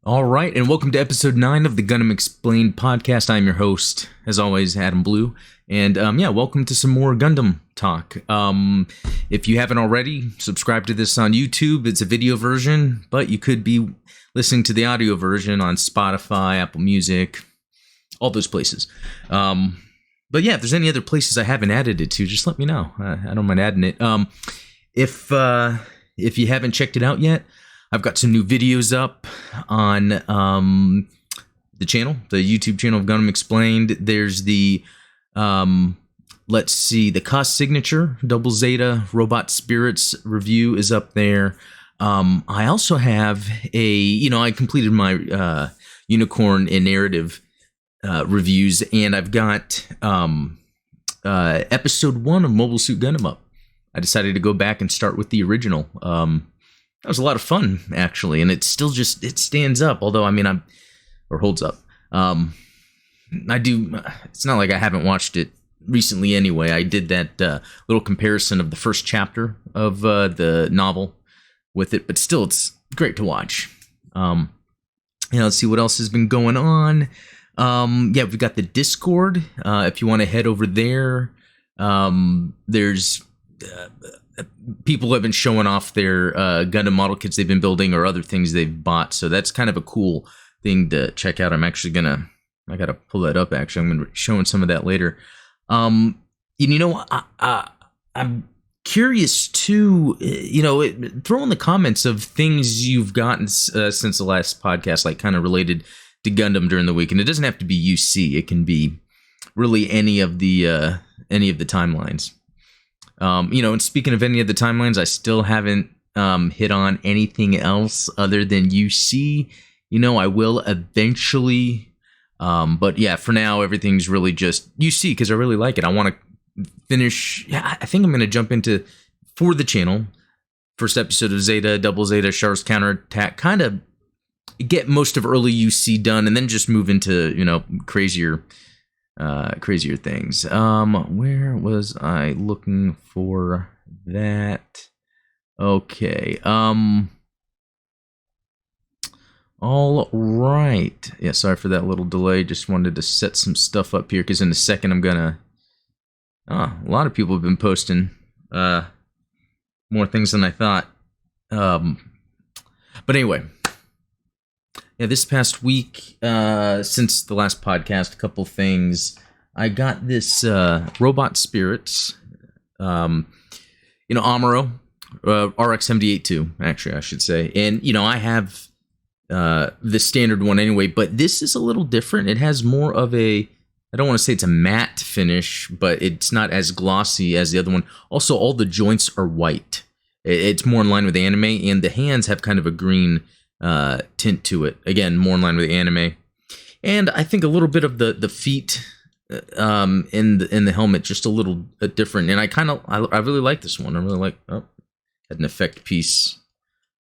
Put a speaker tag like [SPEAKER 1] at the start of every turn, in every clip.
[SPEAKER 1] All right, and welcome to episode 9 of the Gundam Explained podcast. I'm your host, as always, Adam Blue. And welcome to some more Gundam talk. If you haven't already, subscribe to this on YouTube. It's a video version, but you could be listening to the audio version on Spotify, Apple Music, all those places. But yeah, if there's any other places I haven't added it to, just let me know. I don't mind adding it. If you haven't checked it out yet, I've got some new videos up on the channel, the YouTube channel of Gundam Explained. There's the, the Cost Signature, Double Zeta, Robot Spirits review is up there. I also have I completed my Unicorn and Narrative reviews, and I've got episode 1 of Mobile Suit Gundam up. I decided to go back and start with the original. That was a lot of fun, actually, and it still it stands up, although, holds up. It's not like I haven't watched it recently anyway. I did that little comparison of the first chapter of the novel with it, but still, it's great to watch. Let's see what else has been going on. We've got the Discord. If you want to head over there, there's people have been showing off their Gundam model kits they've been building or other things they've bought, so that's kind of a cool thing to check out. I gotta pull that up, actually. I'm gonna be showing some of that later. I'm curious too, throw in the comments of things you've gotten since the last podcast, like kind of related to Gundam during the week. And it doesn't have to be UC, it can be really any of the timelines. And speaking of any of the timelines, I still haven't hit on anything else other than UC. I will eventually, but yeah, for now, everything's really just UC because I really like it. I want to finish. Yeah, I think I'm going to jump into, for the channel, first episode of Zeta, Double Zeta, Char's Counterattack, kind of get most of early UC done, and then just move into, crazier things. Where was I looking for that? Okay. All right. Yeah, sorry for that little delay. Just wanted to set some stuff up here, because in a second I'm gonna... a lot of people have been posting more things than I thought. But anyway... Yeah, this past week, since the last podcast, a couple things. I got this Robot Spirits, Amuro, RX-78-2, actually, I should say. And, I have the standard one anyway, but this is a little different. It has more of I don't want to say it's a matte finish, but it's not as glossy as the other one. Also, all the joints are white. It's more in line with anime, and the hands have kind of a green tint to it. Again, more in line with the anime. And I think a little bit of the feet in the helmet, just a little different. And I really like this one. I really like, had an effect piece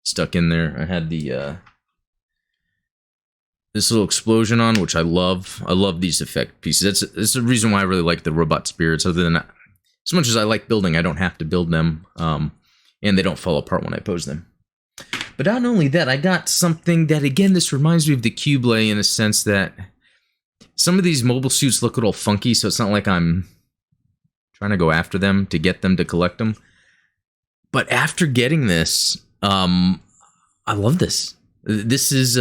[SPEAKER 1] stuck in there. I had the this little explosion on, which I love. I love these effect pieces. That's the reason why I really like the Robot Spirits. Other than, as much as I like building, I don't have to build them, and they don't fall apart when I pose them. But not only that, I got something that, again, this reminds me of the Cublé in a sense that some of these mobile suits look a little funky, so it's not like I'm trying to go after them to get them to collect them. But after getting this, I love this. This is,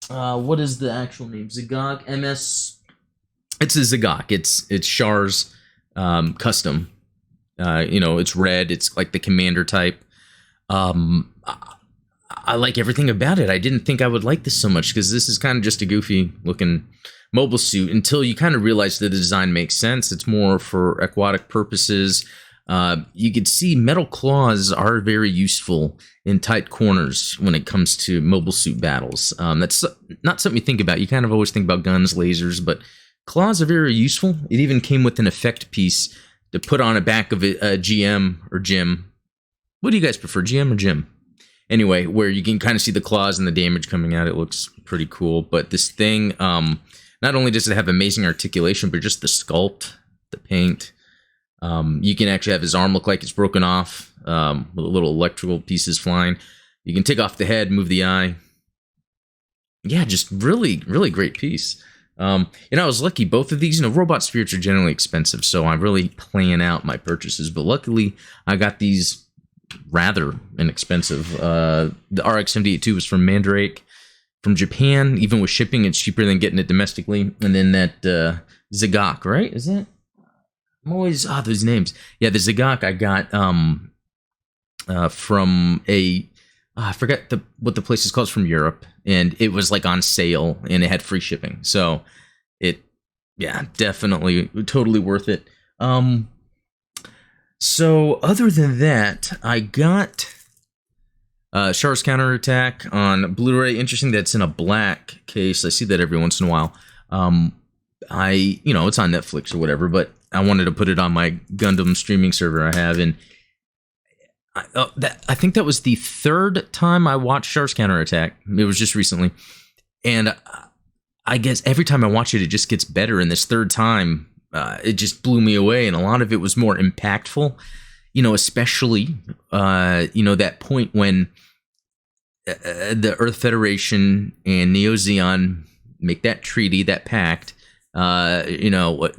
[SPEAKER 1] what is the actual name? Zagok MS. It's a Zagok. It's Char's custom. It's red. It's like the commander type. I like everything about it. I didn't think I would like this so much, because this is kind of just a goofy looking mobile suit until you kind of realize that the design makes sense. It's more for aquatic purposes. You can see metal claws are very useful in tight corners when it comes to mobile suit battles. That's not something you think about. You kind of always think about guns, lasers, but claws are very useful. It even came with an effect piece to put on the back of a GM or Jim. What do you guys prefer, GM or Jim? Anyway, where you can kind of see the claws and the damage coming out. It looks pretty cool. But this thing, not only does it have amazing articulation, but just the sculpt, the paint. You can actually have his arm look like it's broken off, with little electrical pieces flying. You can take off the head, move the eye. yeah, just really, really great piece. I was lucky. Both of these, robot spirits are generally expensive, so I really plan out my purchases. But luckily, I got these rather inexpensive. The RX-78-2 was from Mandrake, from Japan. Even with shipping, it's cheaper than getting it domestically. And then that Zagok, right? Is that? I'm always those names. Yeah, the Zagok I got from a I forgot what the place is called. It's from Europe, and it was like on sale, and it had free shipping. So definitely totally worth it. So other than that, I got Char's Counterattack on Blu-ray. Interesting that it's in a black case. I see that every once in a while. It's on Netflix or whatever, but I wanted to put it on my Gundam streaming server I have, and I think that was the third time I watched Char's Counterattack. It was just recently, and I guess every time I watch it, it just gets better. And this third time, it just blew me away, and a lot of it was more impactful. Especially that point when the Earth Federation and Neo Zeon make that treaty, that pact. Neo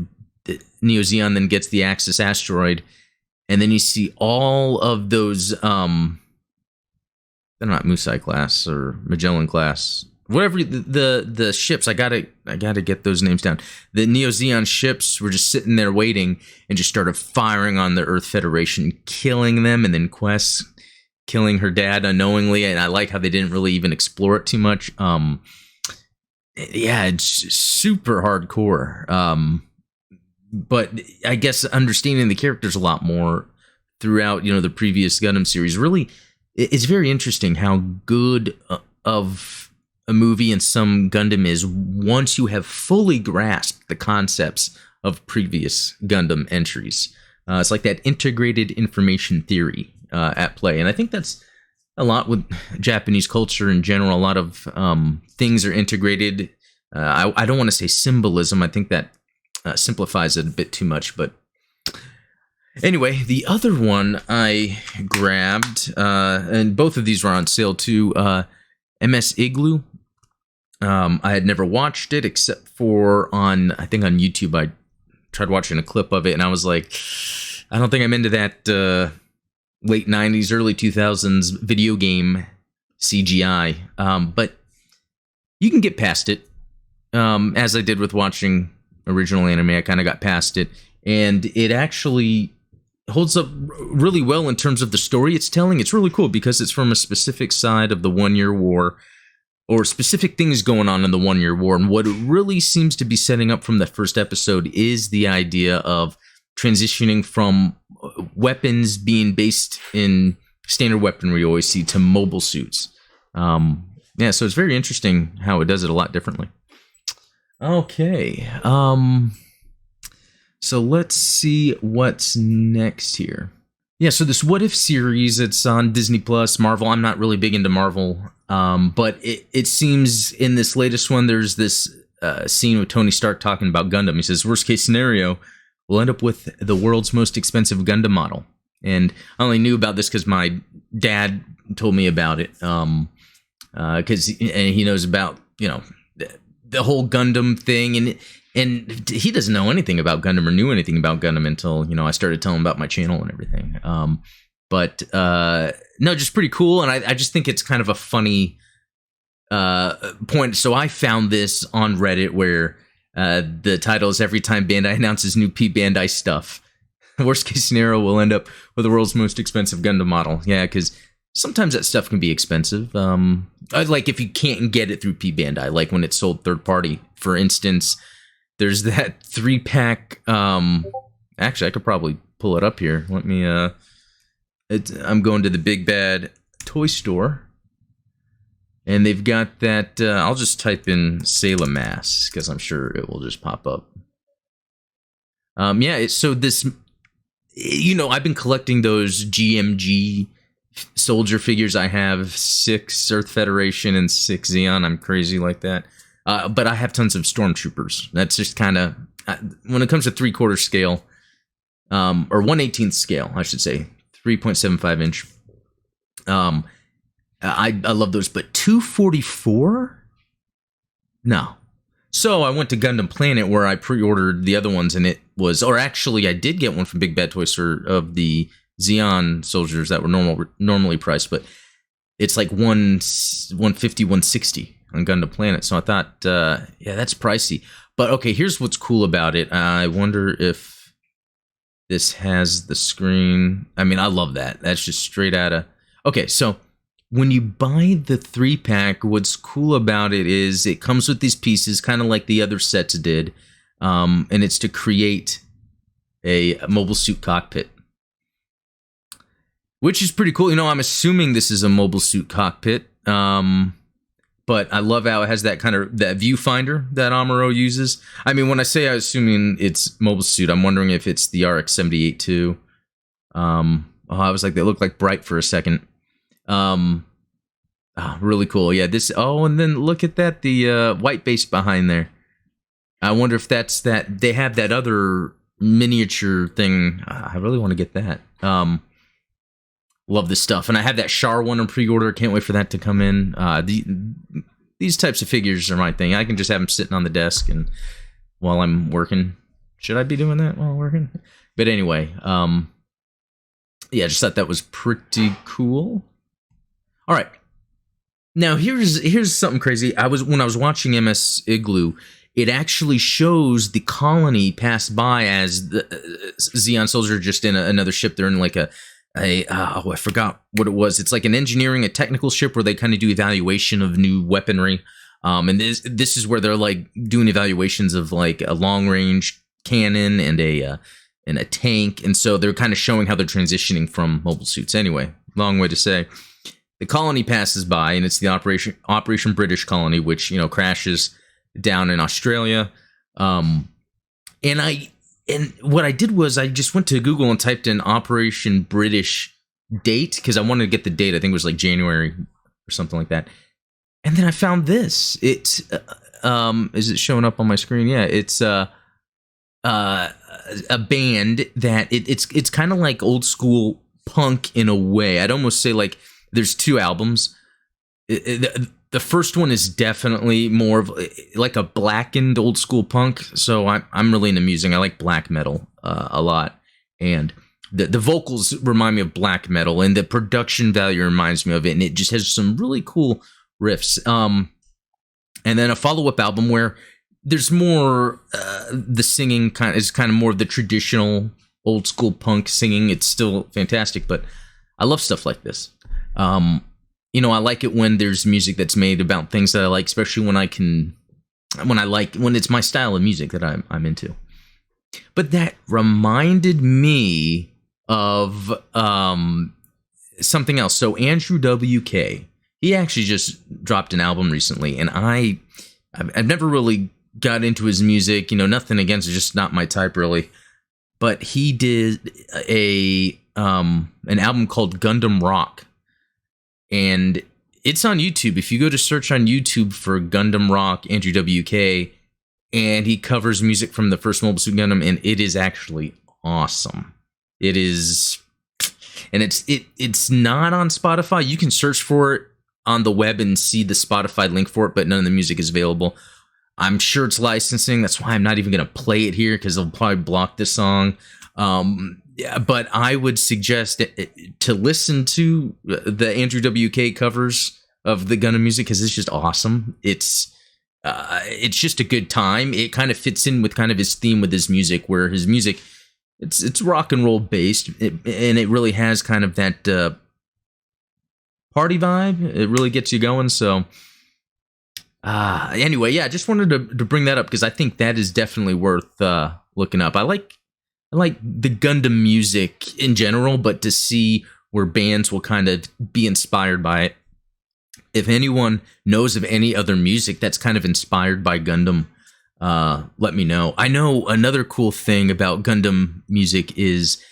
[SPEAKER 1] Zeon then gets the Axis asteroid. And then you see all of those, they're not Musai class or Magellan class, whatever the ships. I gotta get those names down. The Neo Zeon ships were just sitting there waiting and just started firing on the Earth Federation, killing them, and then Quest killing her dad unknowingly. And I like how they didn't really even explore it too much. It's super hardcore. But I guess understanding the characters a lot more throughout, the previous Gundam series, really, it's very interesting how good of a movie and some Gundam is once you have fully grasped the concepts of previous Gundam entries. It's like that integrated information theory at play. And I think that's a lot with Japanese culture in general. A lot of things are integrated. I don't want to say symbolism. I think that simplifies it a bit too much, but anyway, the other one I grabbed, and both of these were on sale too, MS Igloo. I had never watched it except for I think on YouTube. I tried watching a clip of it, and I was like, I don't think I'm into that late 90s, early 2000s video game CGI, but you can get past it, as I did with watching original anime. I kind of got past it, and it actually holds up really well in terms of the story it's telling. It's really cool because it's from a specific side of the 1 Year War, or specific things going on in the 1 Year War. And what it really seems to be setting up from the first episode is the idea of transitioning from weapons being based in standard weaponry you always see to mobile suits. So it's very interesting how it does it a lot differently. Okay, so let's see what's next here. Yeah, so this What If series, it's on Disney Plus, Marvel. I'm not really big into Marvel, but it seems in this latest one, there's this scene with Tony Stark talking about Gundam. He says, worst case scenario, we'll end up with the world's most expensive Gundam model. And I only knew about this because my dad told me about it, because he knows about, the whole Gundam thing, and he doesn't know anything about Gundam or knew anything about Gundam until, I started telling him about my channel and everything. But just pretty cool, and I just think it's kind of a funny point. So I found this on Reddit where the title is Every Time Bandai Announces New P Bandai Stuff, worst case scenario, we'll end up with the world's most expensive Gundam model. Yeah, because sometimes that stuff can be expensive. Like if you can't get it through P Bandai, like when it's sold third party. For instance, there's that 3-pack. Actually, I could probably pull it up here. Let me. I'm going to the Big Bad Toy Store, and they've got that. I'll just type in Sailor Mass because I'm sure it will just pop up. So this, I've been collecting those GMG soldier figures. I have 6 Earth Federation and 6 Zeon. I'm crazy like that. But I have tons of stormtroopers. That's just kind of, when it comes to 3/4 scale, or 1/18 scale, I should say, 3.75 inch. I love those, but 244 No. So I went to Gundam Planet where I pre-ordered the other ones, and it was, or actually I did get one from Big Bad Toy Store of the Xeon soldiers that were normally priced, but it's like 150, 160 on Gundam Planet. So I thought, yeah, that's pricey. But okay, here's what's cool about it. I wonder if this has the screen. I mean, I love that. That's just straight out of... Okay, so when you buy the 3-pack, what's cool about it is it comes with these pieces, kind of like the other sets did, and it's to create a mobile suit cockpit, which is pretty cool. You know, I'm assuming this is a mobile suit cockpit, but I love how it has that kind of that viewfinder that Amuro uses. I mean, when I say I'm assuming it's mobile suit, I'm wondering if it's the RX-78 too. I was like, they look like bright for a second. Really cool. Yeah, this. Oh, and then look at that, the white base behind there. I wonder if that's that. They have that other miniature thing. I really want to get that. Love this stuff, and I have that Char one on pre-order. Can't wait for that to come in. These types of figures are my thing. I can just have them sitting on the desk and while I'm working. Should I be doing that while working? But anyway, yeah, I just thought that was pretty cool. All right, now here's something crazy. When I was watching MS Igloo, it actually shows the colony pass by as the Xeon soldiers are just in another ship. They're in like I forgot what it was. It's like an engineering, a technical ship where they kind of do evaluation of new weaponry. And this is where they're like doing evaluations of like a long range cannon and a tank. And so they're kind of showing how they're transitioning from mobile suits. Anyway, long way to say. The colony passes by, and it's the Operation British colony, which, you know, crashes down in Australia. And what I did was I just went to Google and typed in Operation British date because I wanted to get the date. I think it was like January or something like that. And then I found this. It's is it showing up on my screen? Yeah, it's a band that it's kind of like old school punk in a way. I'd almost say like there's two albums. The first one is definitely more of like a blackened old school punk. So I'm really into music. I like black metal a lot, and the vocals remind me of black metal, and the production value reminds me of it. And it just has some really cool riffs. And then a follow-up album where there's more the singing is kind of more of the traditional old school punk singing. It's still fantastic, but I love stuff like this. You know, I like it when there's music that's made about things that I like, especially when it's my style of music that I'm into. But that reminded me of something else. So Andrew WK, he actually just dropped an album recently, and I've never really got into his music. You know, nothing against it, just not my type really. But he did an album called Gundam Rock. And it's on YouTube. If you go to search on YouTube for Gundam Rock, Andrew WK, and he covers music from the first Mobile Suit Gundam, and it is actually awesome. It is, and it's not on Spotify. You can search for it on the web and see the Spotify link for it, but none of the music is available. I'm sure it's licensing. That's why I'm not even going to play it here, because they'll probably block this song. Yeah, but I would suggest to listen to the Andrew WK covers of the Gundam music, because it's just awesome. It's just a good time. It kind of fits in with kind of his theme with his music, where his music it's rock and roll based, and it really has kind of that party vibe. It really gets you going. So anyway, yeah, I just wanted to bring that up because I think that is definitely worth looking up. I like the Gundam music in general, but to see where bands will kind of be inspired by it. If anyone knows of any other music that's kind of inspired by Gundam, let me know. I know another cool thing about Gundam music is,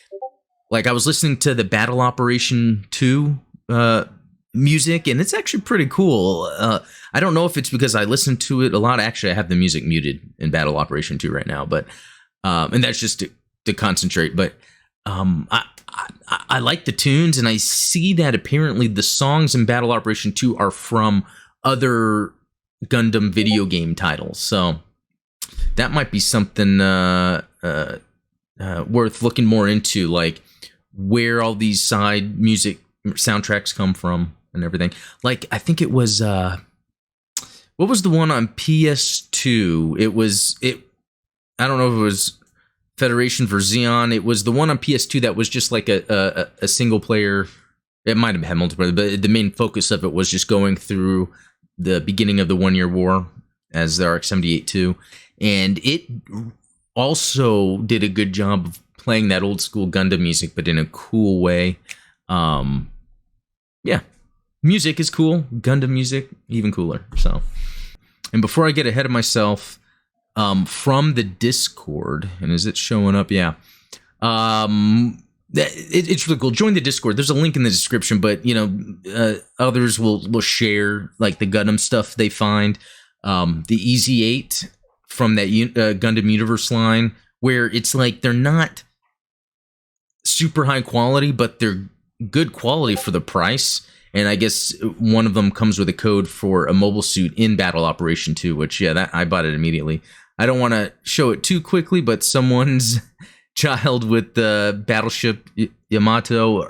[SPEAKER 1] like, I was listening to the Battle Operation 2 music, and it's actually pretty cool. I don't know if it's because I listen to it a lot. Actually, I have the music muted in Battle Operation 2 right now, but and that's just to concentrate, but I like the tunes, and I see that apparently the songs in Battle Operation 2 are from other Gundam video game titles. So that might be something worth looking more into, like where all these side music soundtracks come from and everything. Like, I think it was what was the one on PS2? I don't know if it was Federation for Xeon. It was the one on PS2 that was just like a single player. It might have had multiplayer, but the main focus of it was just going through the beginning of the 1 Year War as the RX-78-2. And it also did a good job of playing that old school Gundam music, but in a cool way. Yeah, music is cool. Gundam music, even cooler. So, and before I get ahead of myself, from the Discord, and is it showing up? Yeah. It's really cool. Join the Discord. There's a link in the description, but others will share like the Gundam stuff they find. The Easy 8 from that Gundam Universe line, where it's like they're not super high quality, but they're good quality for the price. And I guess one of them comes with a code for a mobile suit in Battle Operation 2, which, that I bought it immediately. I don't want to show it too quickly, but someone's child with the Battleship Yamato,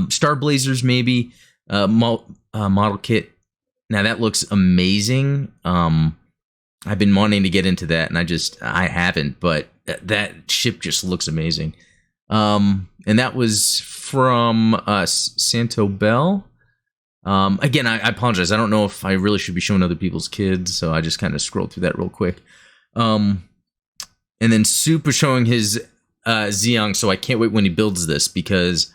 [SPEAKER 1] Star Blazers maybe, model kit. Now that looks amazing. I've been wanting to get into that, and I haven't, but that ship just looks amazing. And that was from Santo Bell. Again, I apologize. I don't know if I really should be showing other people's kids, so I just kind of scrolled through that real quick. And then Soup was showing his Zeong, so I can't wait when he builds this, because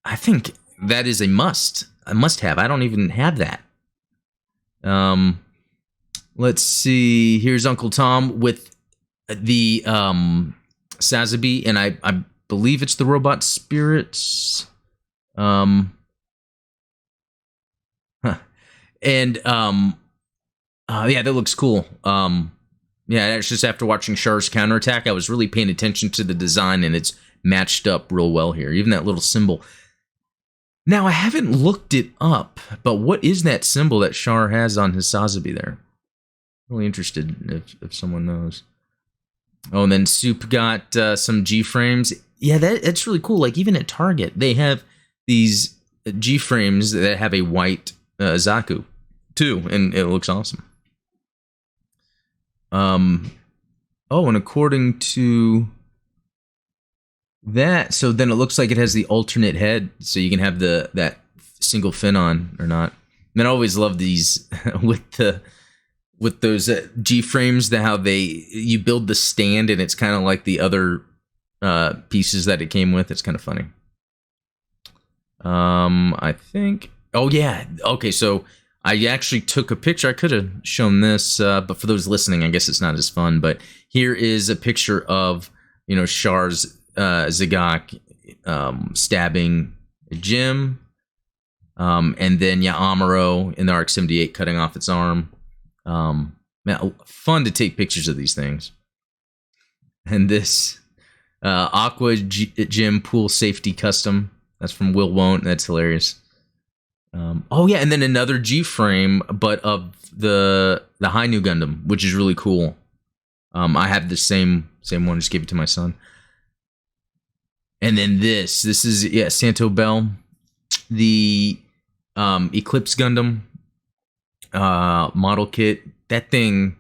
[SPEAKER 1] I think that is a must-have. I don't even have that. Let's see. Here's Uncle Tom with the Sazabi, and I believe it's the robot spirits. And yeah, that looks cool. Yeah, it's just after watching Char's counterattack, I was really paying attention to the design, and it's matched up real well here. Even that little symbol. Now, I haven't looked it up, but what is that symbol that Char has on his Sazabi there? Really interested if someone knows. Oh, and then Soup got some G-frames. Yeah, that's really cool. Like, even at Target, they have these G-frames that have a white Zaku, too, and it looks awesome. Oh, and according to that, so then it looks like it has the alternate head, so you can have that single fin on or not. And I always love these with those G-frames, how you build the stand and it's kind of like the other pieces that it came with. It's kind of funny. I think. Oh yeah. Okay, so I actually took a picture. I could have shown this, but for those listening, I guess it's not as fun. But here is a picture of Char's Zagak stabbing Jim, and then Amuro in the RX-78 cutting off its arm. Man, fun to take pictures of these things. And this Aqua Gym Pool Safety Custom. That's from Will Won't. That's hilarious. Oh yeah, and then another G-frame, but of the Hainu Gundam, which is really cool. I have the same one. Just gave it to my son. And then this is Santo Bell, the Eclipse Gundam model kit. That thing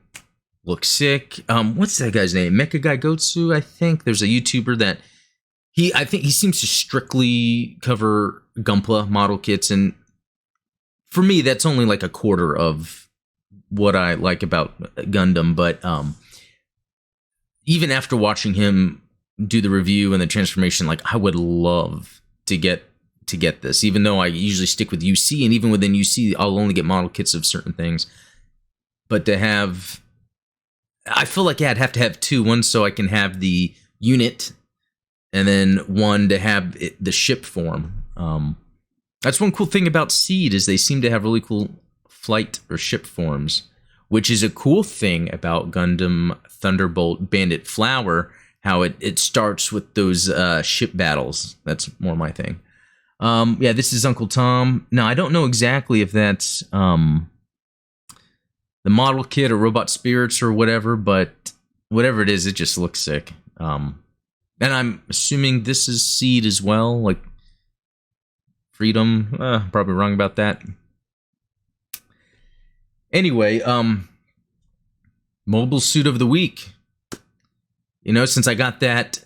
[SPEAKER 1] looks sick. What's that guy's name? Mecha Guy Gotsu, I think. There's a YouTuber that I think he seems to strictly cover Gunpla model kits, and for me, that's only like a quarter of what I like about Gundam. But even after watching him do the review and the transformation, like, I would love to get this, even though I usually stick with UC, and even within UC, I'll only get model kits of certain things. But to have, I feel like I'd have to have two. One so I can have the unit, and then one to have the ship form. That's one cool thing about Seed, is they seem to have really cool flight or ship forms, which is a cool thing about Gundam Thunderbolt Bandit Flower, how it starts with those ship battles. That's more my thing. Yeah, this is Uncle Tom. Now, I don't know exactly if that's the model kit or robot spirits or whatever, but whatever it is, it just looks sick. And I'm assuming this is Seed as well, like Freedom. Probably wrong about that. Anyway, mobile suit of the week. You know, since I got that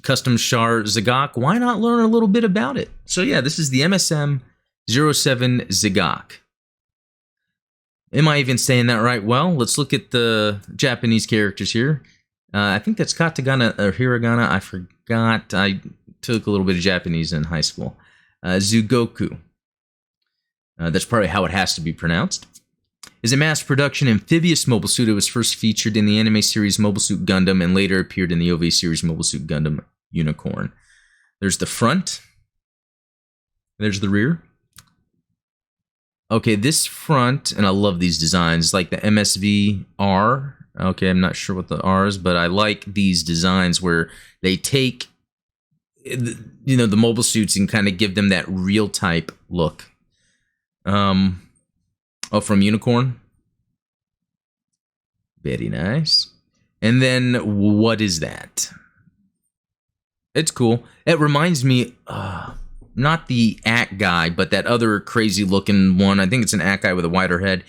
[SPEAKER 1] custom Char Zagok, why not learn a little bit about it? So yeah, this is the MSM-07 Zagok. Am I even saying that right? Well, let's look at the Japanese characters here. I think that's katakana or hiragana. I forgot. I took a little bit of Japanese in high school. Zugoku. That's probably how it has to be pronounced. Is a mass production amphibious mobile suit. It was first featured in the anime series Mobile Suit Gundam and later appeared in the OVA series Mobile Suit Gundam Unicorn. There's the front. There's the rear. Okay, this front, and I love these designs, like the MSV R. Okay, I'm not sure what the R is, but I like these designs where they take, you know, the mobile suits and kind of give them that real type look. Oh, from Unicorn. Very nice. And then, what is that? It's cool. It reminds me, not the Act guy, but that other crazy looking one. I think it's an Act guy with a wider head.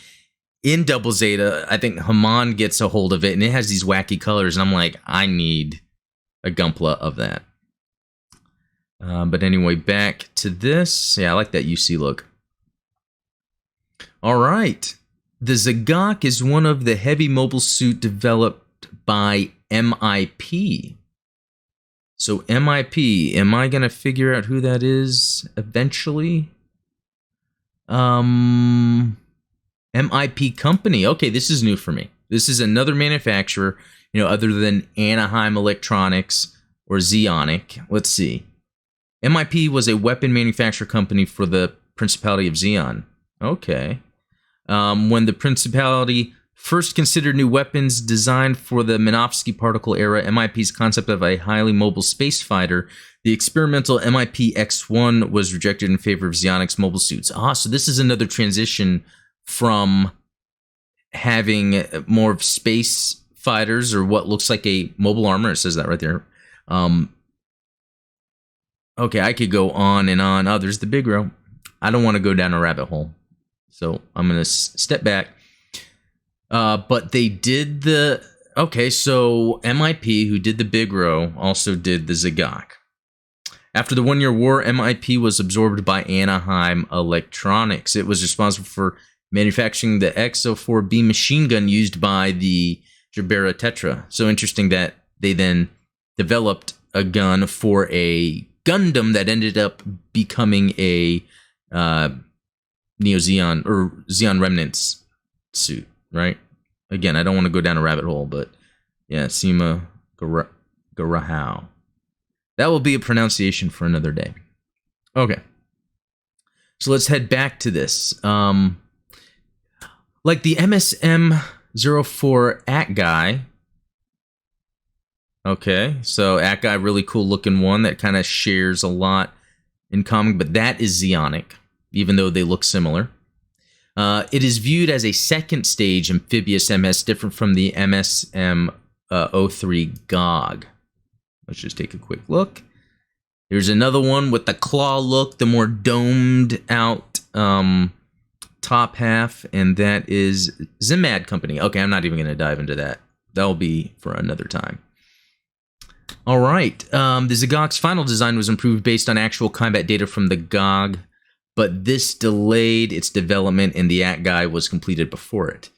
[SPEAKER 1] In Double Zeta, I think Haman gets a hold of it, and it has these wacky colors, and I'm like, I need a Gunpla of that. But anyway, back to this. Yeah, I like that UC look. All right. The Zagok is one of the heavy mobile suit developed by MIP. So MIP, am I going to figure out who that is eventually? MIP Company. Okay, this is new for me. This is another manufacturer, you know, other than Anaheim Electronics or Zeonic. Let's see. MIP was a weapon manufacturer company for the Principality of Zeon. Okay. When the Principality first considered new weapons designed for the Minovsky particle era, MIP's concept of a highly mobile space fighter, the experimental MIP X1, was rejected in favor of Zeonic's mobile suits. So this is another transition from having more of space fighters or what looks like a mobile armor. It says that right there. Okay, I could go on and on. Oh, there's the big row. I don't want to go down a rabbit hole, so I'm going to step back. But they did the... Okay, so MIP, who did the big row, also did the Zagok. After the one-year war, MIP was absorbed by Anaheim Electronics. It was responsible for manufacturing the X-04B machine gun used by the Jabera Tetra. So interesting that they then developed a gun for a Gundam that ended up becoming a Neo-Zeon or Zeon Remnants suit, right? Again, I don't want to go down a rabbit hole, but yeah, Sima Garahao. That will be a pronunciation for another day. Okay. So let's head back to this. Like the MSM-04 Act Guy. Okay, so Act Guy, really cool looking one that kind of shares a lot in common, but that is Zeonic, even though they look similar. It is viewed as a second stage amphibious MS, different from the MSM-03 GOG. Let's just take a quick look. Here's another one with the claw look, the more domed out top half, and that is Zimad Company. Okay, I'm not even going to dive into that. That'll be for another time. All right, the Zagok's final design was improved based on actual combat data from the GOG, but this delayed its development, and the Act Guy was completed before it.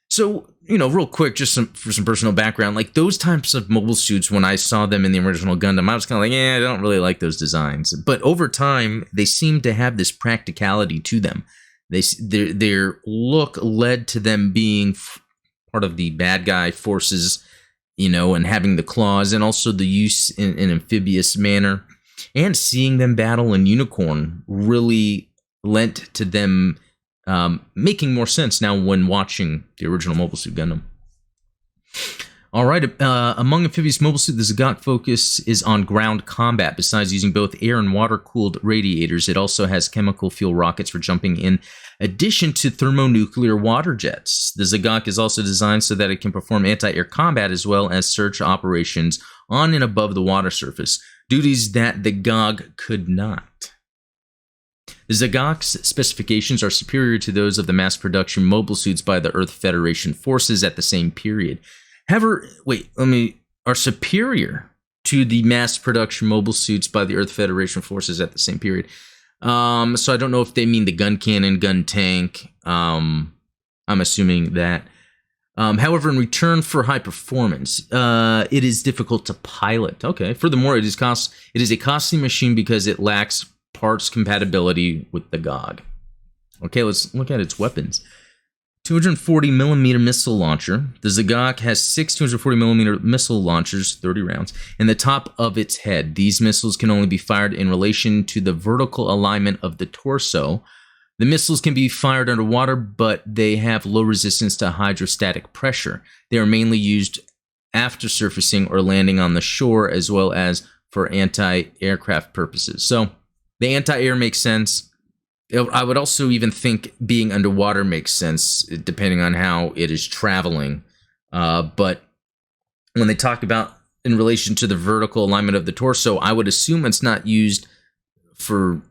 [SPEAKER 1] So, you know, real quick, just for some personal background, like those types of mobile suits, when I saw them in the original Gundam, I was kind of like, I don't really like those designs. But over time, they seem to have this practicality to them. Their look led to them being part of the bad guy forces, you know, and having the claws, and also the use in an amphibious manner, and seeing them battle in Unicorn really lent to them making more sense now when watching the original Mobile Suit Gundam. All right, among amphibious mobile suit, the Zagok focus is on ground combat. Besides using both air and water-cooled radiators, it also has chemical fuel rockets for jumping in addition to thermonuclear water jets. The Zagok is also designed so that it can perform anti-air combat as well as search operations on and above the water surface, duties that the GOG could not. The Zagok's specifications are superior to those of the mass production mobile suits by the Earth Federation forces at the same period. However, are superior to the mass production mobile suits by the Earth Federation forces at the same period. So I don't know if they mean the gun cannon, gun tank. I'm assuming that. However, in return for high performance, it is difficult to pilot. Okay. Furthermore, it is a costly machine because it lacks parts compatibility with the GOG. Okay, let's look at its weapons. 240mm missile launcher. The Zagok has 6 240mm missile launchers, 30 rounds, in the top of its head. These missiles can only be fired in relation to the vertical alignment of the torso. The missiles can be fired underwater, but they have low resistance to hydrostatic pressure. They are mainly used after surfacing or landing on the shore, as well as for anti-aircraft purposes. So the anti-air makes sense. I would also even think being underwater makes sense, depending on how it is traveling. But when they talk about in relation to the vertical alignment of the torso, I would assume it's not used for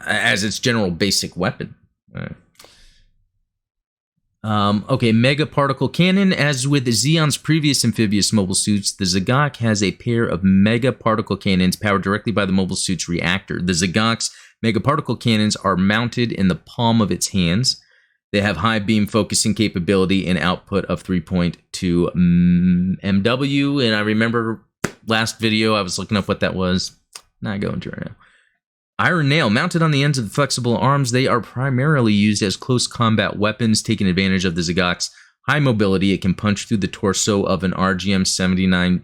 [SPEAKER 1] as its general basic weapon. Okay, Megaparticle Cannon. As with Zeon's previous amphibious mobile suits, the Zagok has a pair of Megaparticle Cannons powered directly by the mobile suit's reactor. The Zagok's Megaparticle Cannons are mounted in the palm of its hands. They have high beam focusing capability and output of 3.2 MW. And I remember last video, I was looking up what that was. Not going to right now. Iron nail mounted on the ends of the flexible arms. They are primarily used as close combat weapons, taking advantage of the Zagok's high mobility. It can punch through the torso of an RGM-79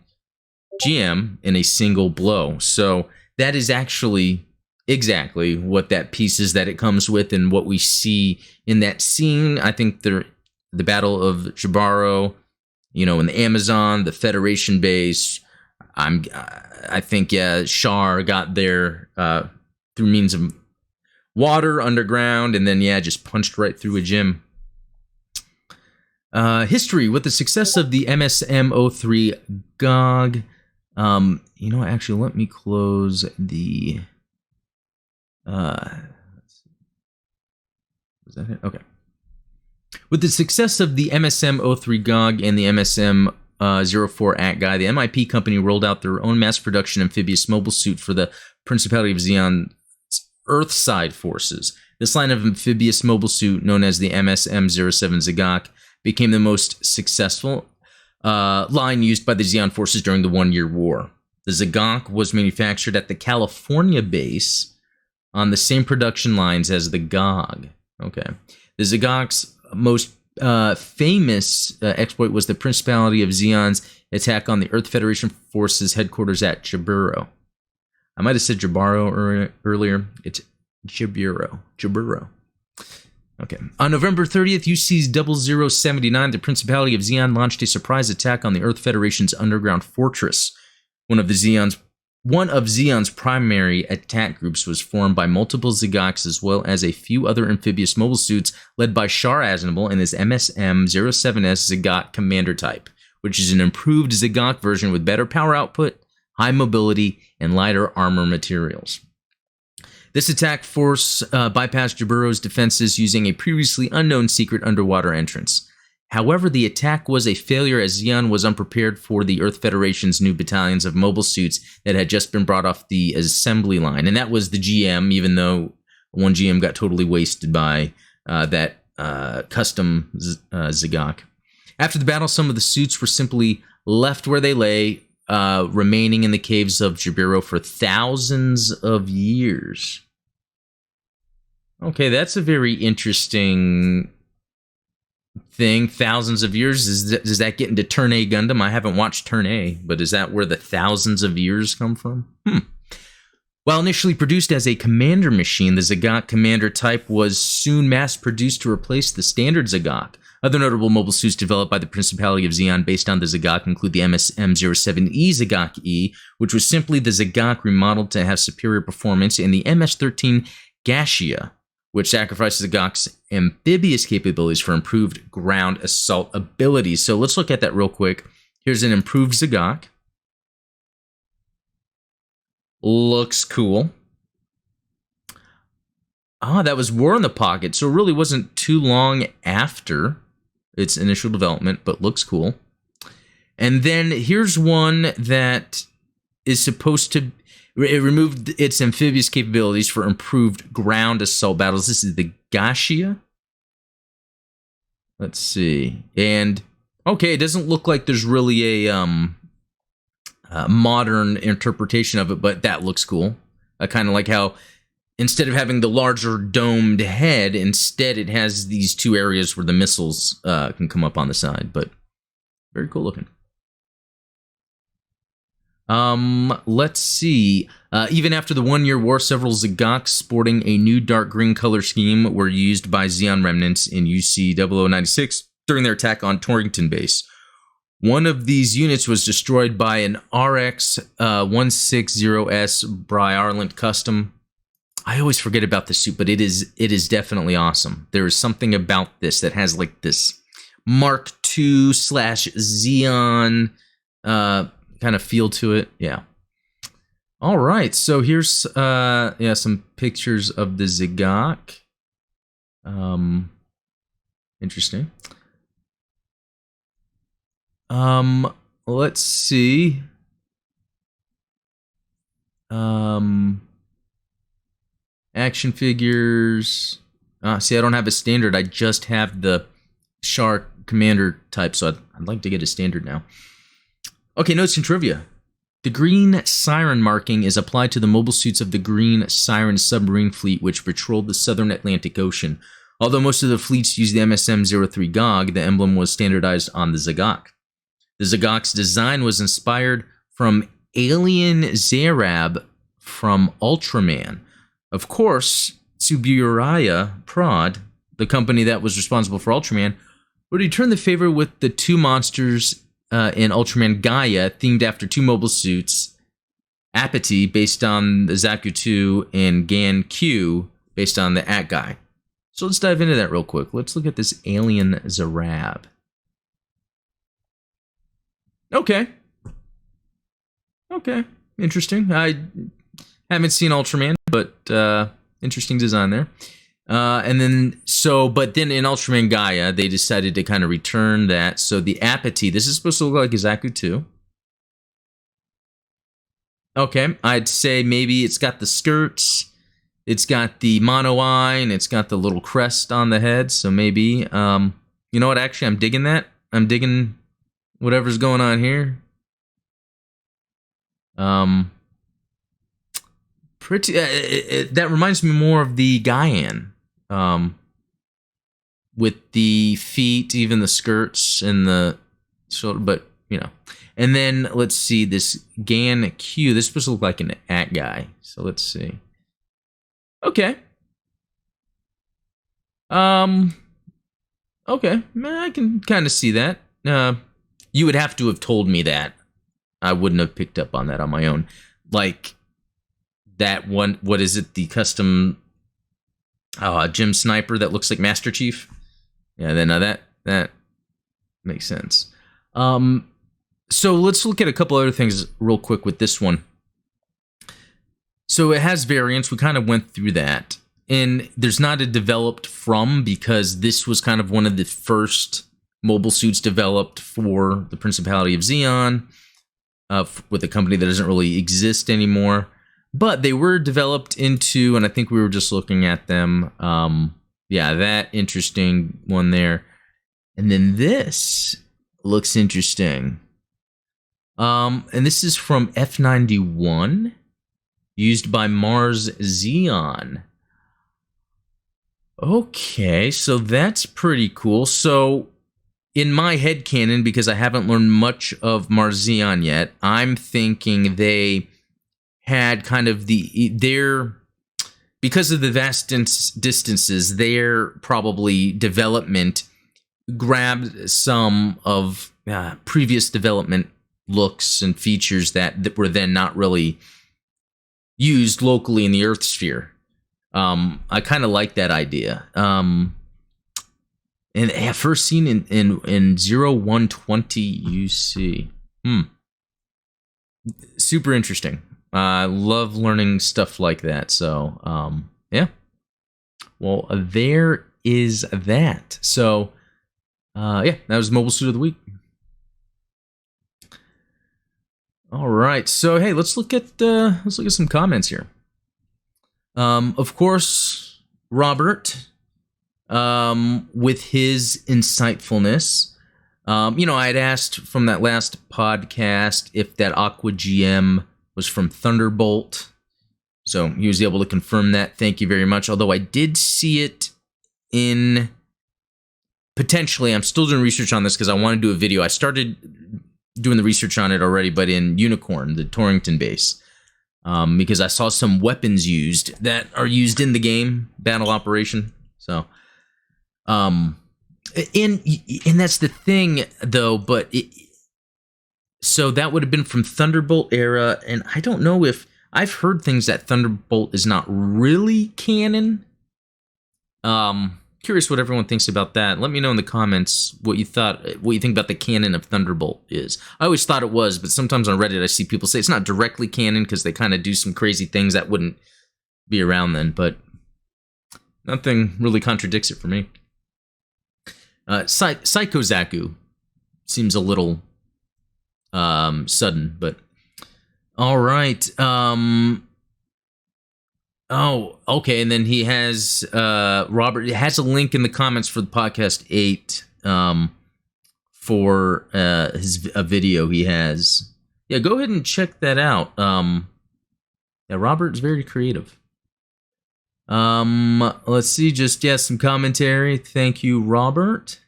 [SPEAKER 1] GM in a single blow. So that is actually exactly what that piece is that it comes with, and what we see in that scene. I think the Battle of Jabaro, in the Amazon, the Federation base. I think Char got there through means of water underground, and then just punched right through a gym. History. With the success of the MSM-03 GOG, actually, let me close the. Was that it? Okay. With the success of the MSM-03 GOG and the MSM-04 AT-GUY, the MIP company rolled out their own mass production amphibious mobile suit for the Principality of Zeon's Earthside forces. This line of amphibious mobile suit, known as the MSM-07 Zagok, became the most successful line used by the Zeon forces during the One-Year War. The Zagok was manufactured at the California base on the same production lines as the GOG. Okay. The Zagok's most famous exploit was the Principality of Zeon's attack on the Earth Federation Forces headquarters at Jaburo. I might have said Jabaro earlier. It's Jaburo. Okay. On November 30th, UC 0079, the Principality of Zeon launched a surprise attack on the Earth Federation's underground fortress. One of Zeon's primary attack groups was formed by multiple Zagoks as well as a few other amphibious mobile suits led by Char Aznable and his MSM-07S Zagok Commander type, which is an improved Zagok version with better power output, high mobility, and lighter armor materials. This attack force bypassed Jaburo's defenses using a previously unknown secret underwater entrance. However, the attack was a failure as Zeon was unprepared for the Earth Federation's new battalions of mobile suits that had just been brought off the assembly line. And that was the GM, even though one GM got totally wasted by that custom Zagok. After the battle, some of the suits were simply left where they lay, remaining in the caves of Jaburo for thousands of years. Okay, that's a very interesting thing. Thousands of years. Does that get into Turn A Gundam? I haven't watched Turn A, but is that where the thousands of years come from? While initially produced as a commander machine, the Zagok commander type was soon mass-produced to replace the standard Zagok. Other notable mobile suits developed by the Principality of Zeon based on the Zagok include the MSM-07E Zagok E, which was simply the Zagok remodeled to have superior performance, and the MS-13 Gashia, which sacrifices Zagok's amphibious capabilities for improved ground assault abilities. So let's look at that real quick. Here's an improved Zagok. Looks cool. Ah, that was War in the Pocket, so it really wasn't too long after its initial development, but looks cool. And then here's one that is supposed to... It removed its amphibious capabilities for improved ground assault battles. This is the Gashia. Let's see. And, okay, it doesn't look like there's really a modern interpretation of it, but that looks cool. Kind of like how... Instead of having the larger domed head, instead it has these two areas where the missiles can come up on the side, but very cool looking. Let's see. Even after the 1-year war, several Zagoks sporting a new dark green color scheme were used by Zeon remnants in UC 0096 during their attack on Torrington Base. One of these units was destroyed by an RX 160S Bryarlant custom. I always forget about this suit, but it is definitely awesome. There is something about this that has like this Mark II / Zeon kind of feel to it. Yeah. All right. So here's some pictures of the Zagok. Interesting. Let's see. Action figures. See, I don't have a standard. I just have the Shark Commander type, so I'd like to get a standard now. Okay, notes and trivia. The green siren marking is applied to the mobile suits of the green siren submarine fleet, which patrolled the southern Atlantic Ocean. Although most of the fleets used the MSM-03 GOG, the emblem was standardized on the Zagok. The Zagok's design was inspired from Alien Zarab from Ultraman. Of course, Tsuburaya Prod, the company that was responsible for Ultraman, would return the favor with the two monsters in Ultraman Gaia, themed after two mobile suits, Apathy, based on the Zaku 2, and Gan Q, based on the At Guy. So let's dive into that real quick. Let's look at this Alien Zarab. Okay. Okay. Interesting. I haven't seen Ultraman, but interesting design there. But then in Ultraman Gaia, they decided to kind of return that. So the Apathy, this is supposed to look like a Zaku 2. Okay, I'd say maybe it's got the skirts, it's got the mono eye, and it's got the little crest on the head. So maybe, you know what, actually, I'm digging that. I'm digging whatever's going on here. That reminds me more of the Gaian, with the feet, even the skirts and the shoulder, but you know. And then let's see this Gan Q. This is supposed to look like an At Guy. So let's see. Okay. Okay, I can kind of see that. You would have to have told me that. I wouldn't have picked up on that on my own. Like that one, what is it? The custom Gym Sniper that looks like Master Chief. Yeah, then that makes sense. So let's look at a couple other things real quick with this one. So it has variants. We kind of went through that. And there's not a developed from, because this was kind of one of the first mobile suits developed for the Principality of Zeon, with a company that doesn't really exist anymore. But they were developed into, and I think we were just looking at them. Yeah, that interesting one there. And then this looks interesting. And this is from F91, used by Mars Zeon. Okay, so that's pretty cool. So in my headcanon, because I haven't learned much of Mars Zeon yet, I'm thinking they had kind of because of the vast distances, their probably development grabbed some of previous development looks and features that were then not really used locally in the Earth sphere. I kind of like that idea. And first seen in 0120 UC. Super interesting. I love learning stuff like that. So, yeah. Well, there is that. So, yeah, that was Mobile Suit of the Week. All right. So, hey, let's look at some comments here. Of course, Robert, with his insightfulness. I had asked from that last podcast if that Aqua GM was from Thunderbolt. So he was able to confirm that. Thank you very much. Although I did see it in... Potentially, I'm still doing research on this because I want to do a video. I started doing the research on it already, but in Unicorn, the Torrington base. Because I saw some weapons used that are used in the game, Battle Operation. So... And that's the thing, though, so that would have been from Thunderbolt era, and I don't know if, I've heard things that Thunderbolt is not really canon. Curious what everyone thinks about that. Let me know in the comments what you think about the canon of Thunderbolt is. I always thought it was, but sometimes on Reddit I see people say it's not directly canon because they kind of do some crazy things that wouldn't be around then, but nothing really contradicts it for me. Psycho Zaku seems a little sudden, but all right. Oh, okay. And then he has Robert has a link in the comments for the podcast 8 for a video he has. Yeah, go ahead and check that out. Yeah, Robert's very creative. Let's see, some commentary. Thank you, Robert.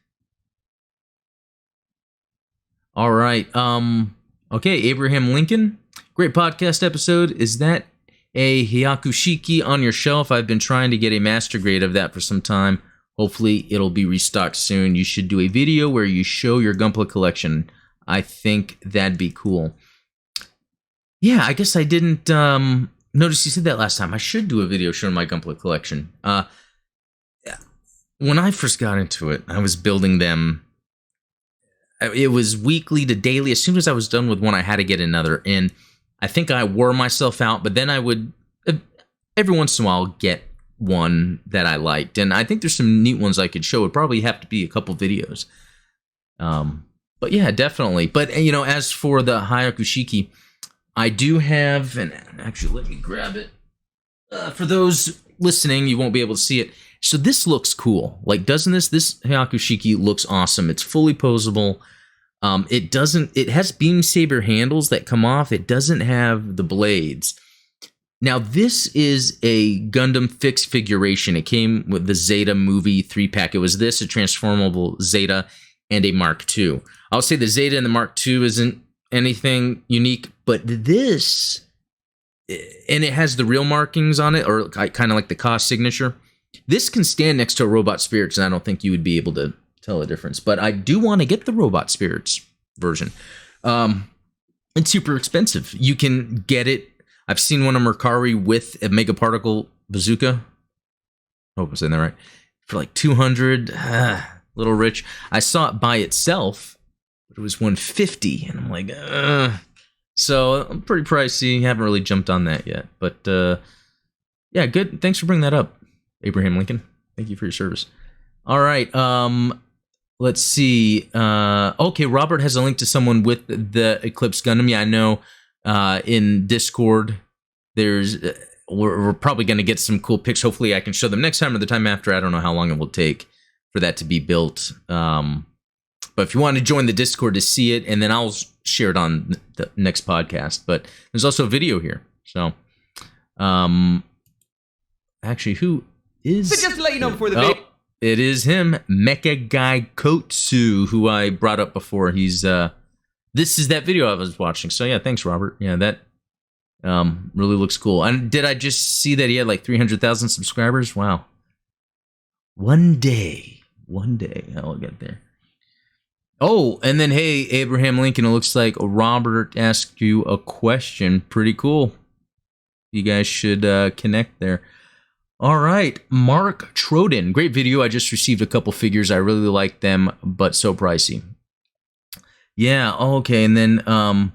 [SPEAKER 1] All right. Okay, Abraham Lincoln. Great podcast episode. Is that a Hayakushiki on your shelf? I've been trying to get a master grade of that for some time. Hopefully it'll be restocked soon. You should do a video where you show your Gunpla collection. I think that'd be cool. Yeah, I guess I didn't notice you said that last time. I should do a video showing my Gunpla collection. When I first got into it, I was building them. It was weekly to daily. As soon as I was done with one, I had to get another. And I think I wore myself out, but then I would, every once in a while, get one that I liked. And I think there's some neat ones I could show. It'd probably have to be a couple videos. But yeah, definitely. But, as for the Hayakushiki, I do have, and actually let me grab it. For those listening, you won't be able to see it. So this looks cool. Like, doesn't this Hayakushiki looks awesome. It's fully posable. It has beam saber handles that come off. It doesn't have the blades. Now, this is a Gundam fixed figuration. It came with the Zeta movie 3-pack. It was this, a transformable Zeta, and a Mark II. I'll say the Zeta and the Mark II isn't anything unique, but this, and it has the real markings on it, or kind of like the Ka signature. This can stand next to a Robot Spirits, and I don't think you would be able to tell a difference. But I do want to get the Robot Spirits version. It's super expensive. You can get it. I've seen one of Mercari with a Megaparticle bazooka. I hope I'm saying that right. For like $200. Little rich. I saw it by itself, but it was $150, and I'm like, So pretty pricey. Haven't really jumped on that yet. But yeah, good. Thanks for bringing that up, Abraham Lincoln. Thank you for your service. All right. Let's see. Okay, Robert has a link to someone with the Eclipse Gundam. Yeah, I know. In Discord, we're probably going to get some cool pics. Hopefully, I can show them next time or the time after. I don't know how long it will take for that to be built. But if you want to join the Discord to see it, and then I'll share it on the next podcast. But there's also a video here. So, actually, who is?
[SPEAKER 2] So just to let you know before the video.
[SPEAKER 1] It is him, Mecha Guy Kotsu, who I brought up before. He's this is that video I was watching. So yeah, thanks, Robert. Yeah, that really looks cool. And did I just see that he had like 300,000 subscribers? Wow. One day I'll get there. Oh, and then, hey, Abraham Lincoln, it looks like Robert asked you a question. Pretty cool. You guys should connect there. All right, Mark Troden. Great video. I just received a couple figures. I really like them, but so pricey. Yeah, okay, and then, and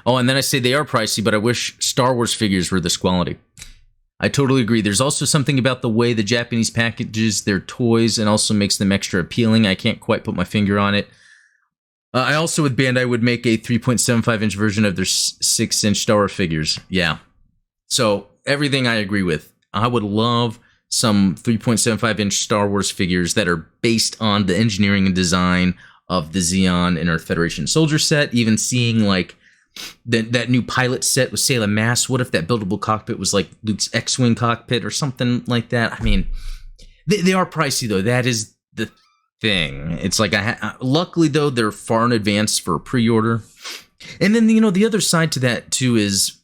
[SPEAKER 1] then I say they are pricey, but I wish Star Wars figures were this quality. I totally agree. There's also something about the way the Japanese packages their toys and also makes them extra appealing. I can't quite put my finger on it. I also, with Bandai, would make a 3.75-inch version of their 6-inch Star Wars figures. Yeah. So, everything I agree with. I would love some 3.75-inch Star Wars figures that are based on the engineering and design of the Zeon and Earth Federation soldier set. Even seeing, like, that new pilot set with Salem Mass. What if that buildable cockpit was like Luke's X-Wing cockpit or something like that? I mean, they are pricey, though. That is the thing. It's like, luckily, though, they're far in advance for pre-order. And then, the other side to that, too, is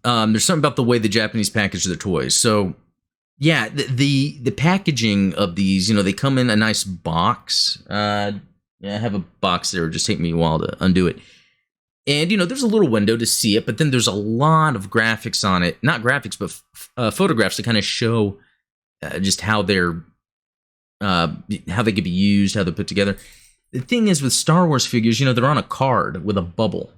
[SPEAKER 1] there's something about the way the Japanese package their toys. So, yeah, the packaging of these, they come in a nice box. I have a box there. It'll just take me a while to undo it. And, there's a little window to see it, but then there's a lot of graphics on it. Not graphics, but photographs to kind of show just how they're, how they could be used, how they're put together. The thing is with Star Wars figures, they're on a card with a bubble.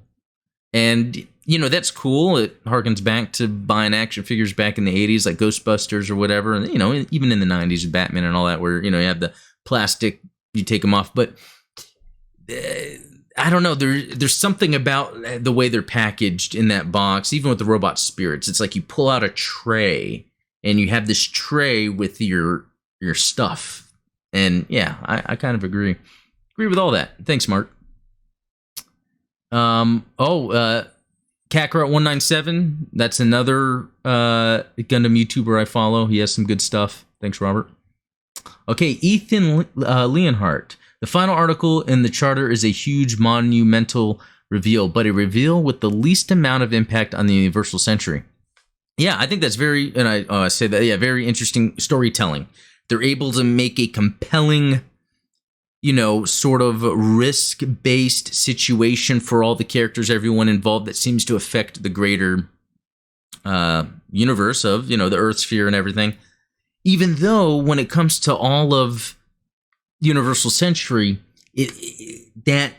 [SPEAKER 1] And, that's cool. It harkens back to buying action figures back in the 80s, like Ghostbusters or whatever. And, even in the 90s with Batman and all that, where, you have the plastic, you take them off. But I don't know. There's something about the way they're packaged in that box, even with the robot spirits. It's like you pull out a tray and you have this tray with your stuff. And yeah, I kind of agree. Agree with all that. Thanks, Mark. Kakarot197. That's another Gundam YouTuber I follow. He has some good stuff. Thanks, Robert. Okay, Ethan Leonhardt. The final article in the charter is a huge monumental reveal, but a reveal with the least amount of impact on the Universal Century. Yeah, I think that's very, and I say that, yeah, very interesting storytelling. They're able to make a compelling, sort of risk-based situation for all the characters, everyone involved, that seems to affect the greater universe of, the Earth sphere and everything. Even though when it comes to all of Universal Century, that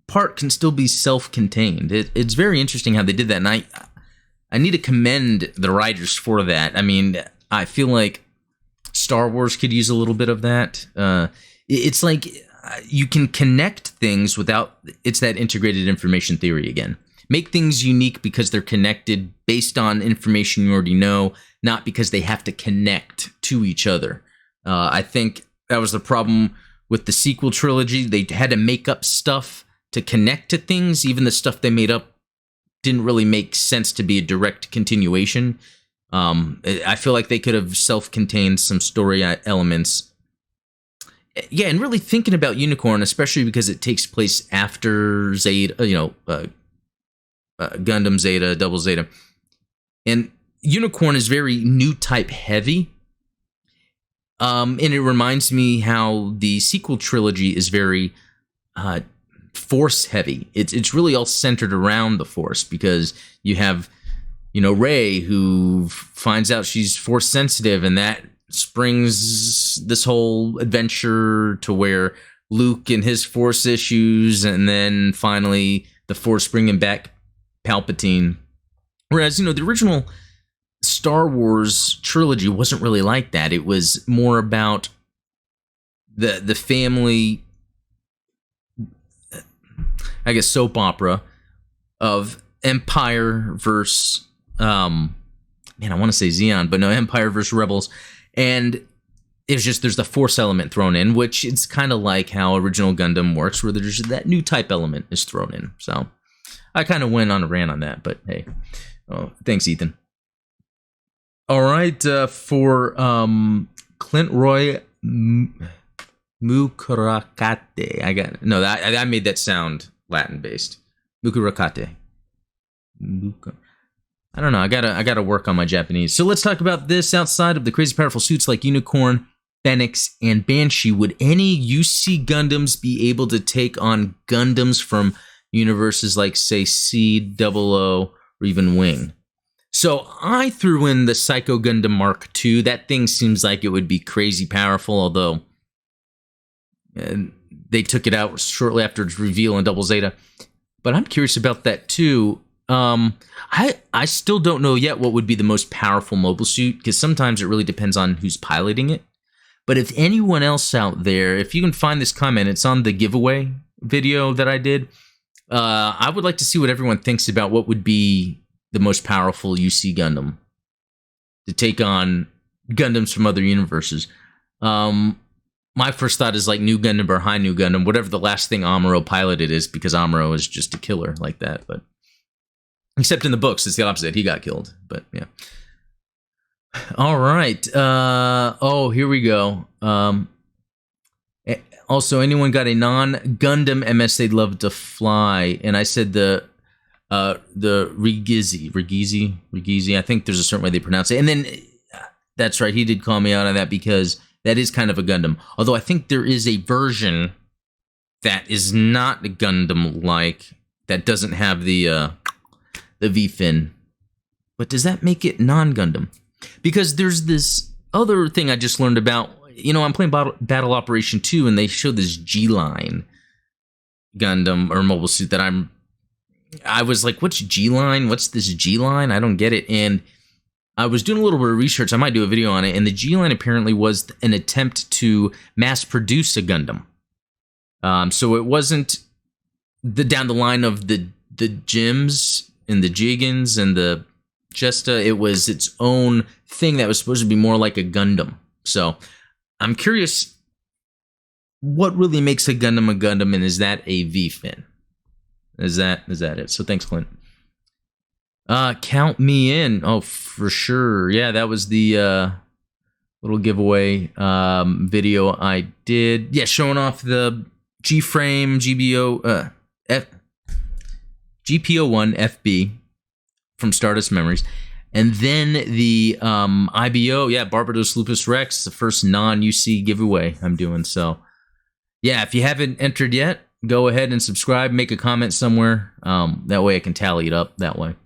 [SPEAKER 1] part can still be self-contained. It's very interesting how they did that, and I need to commend the writers for that. I mean, I feel like Star Wars could use a little bit of that. It's like you can connect things without, it's that integrated information theory again. Make things unique because they're connected based on information you already know, not because they have to connect to each other. I think that was the problem with the sequel trilogy. They had to make up stuff to connect to things. Even the stuff they made up didn't really make sense to be a direct continuation. I feel like they could have self-contained some story elements. Yeah, and really thinking about Unicorn, especially because it takes place after Zeta, Gundam Zeta, Double Zeta. And Unicorn is very new type heavy. And it reminds me how the sequel trilogy is very force heavy. It's really all centered around the force, because you have, Rey, who finds out she's force sensitive, and that springs this whole adventure to where Luke and his force issues, and then finally the force bringing back Palpatine. Whereas, the original Star Wars trilogy wasn't really like that. It was more about the family, I guess, soap opera of Empire versus, I want to say Zeon, but no, Empire versus Rebels. And it's just, there's the Force element thrown in, which it's kind of like how original Gundam works, where there's that new type element is thrown in. So I kind of went on a rant on that, but hey, thanks, Ethan. All right, for Clint Roy Mukurakate. I made that sound Latin based. Mukurakate. I don't know. I gotta work on my Japanese. So let's talk about this. Outside of the crazy powerful suits like Unicorn, Phoenix, and Banshee, would any UC Gundams be able to take on Gundams from universes like, say, Seed, Double O, or even Wing? So I threw in the Psycho Gundam Mark II. That thing seems like it would be crazy powerful, although they took it out shortly after its reveal in Double Zeta. But I'm curious about that too. I still don't know yet what would be the most powerful mobile suit, because sometimes it really depends on who's piloting it. But if anyone else out there, if you can find this comment, it's on the giveaway video that I did. I would like to see what everyone thinks about what would be the most powerful UC Gundam to take on Gundams from other universes. My first thought is like New Gundam or High New Gundam, whatever the last thing Amuro piloted is, because Amuro is just a killer like that. But except in the books, it's the opposite. He got killed. But yeah. All right. Oh, here we go. Also, anyone got a non-Gundam MS they'd love to fly? And I said the Rigizi. I think there's a certain way they pronounce it. And then that's right. He did call me out on that because that is kind of a Gundam. Although I think there is a version that is not a Gundam-like, that doesn't have the V-fin. But does that make it non-Gundam? Because there's this other thing I just learned about. You know, I'm playing Battle Operation 2, and they showed this G-Line Gundam or mobile suit that I was like, what's G-Line? What's this G-Line? I don't get it. And I was doing a little bit of research. I might do a video on it. And the G-Line apparently was an attempt to mass produce a Gundam. So it wasn't down the line of the Jims and the Jigans and the Jesta. It was its own thing that was supposed to be more like a Gundam. So I'm curious, what really makes a Gundam, and is that a V-fin? Is that it? So thanks, Clint. Count me in. Oh, for sure. Yeah, that was the little giveaway video I did. Yeah, showing off the G-Frame GPO1 FB from Stardust Memories. And then the IBO, yeah, Barbados Lupus Rex, the first non-UC giveaway I'm doing. So, yeah, if you haven't entered yet, go ahead and subscribe, make a comment somewhere. That way I can tally it up that way.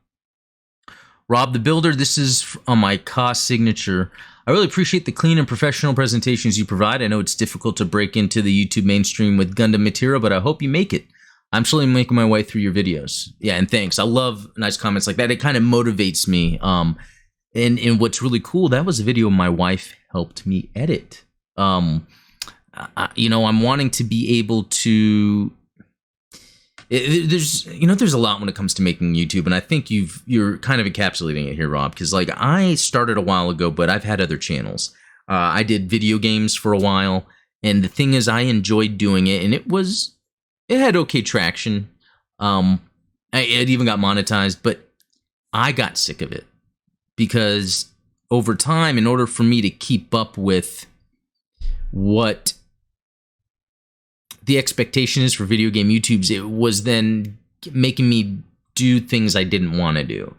[SPEAKER 1] Rob the Builder, this is on my cost signature. I really appreciate the clean and professional presentations you provide. I know it's difficult to break into the YouTube mainstream with Gundam material, but I hope you make it. I'm slowly making my way through your videos. Yeah, and thanks. I love nice comments like that. It kind of motivates me. And what's really cool, that was a video my wife helped me edit. I'm wanting to be able to... There's a lot when it comes to making YouTube, and I think you're kind of encapsulating it here, Rob, because like I started a while ago, but I've had other channels. I did video games for a while, and the thing is, I enjoyed doing it, and it had okay traction. It even got monetized, but I got sick of it because over time, in order for me to keep up with what the expectation is for video game YouTubes, it was then making me do things I didn't want to do.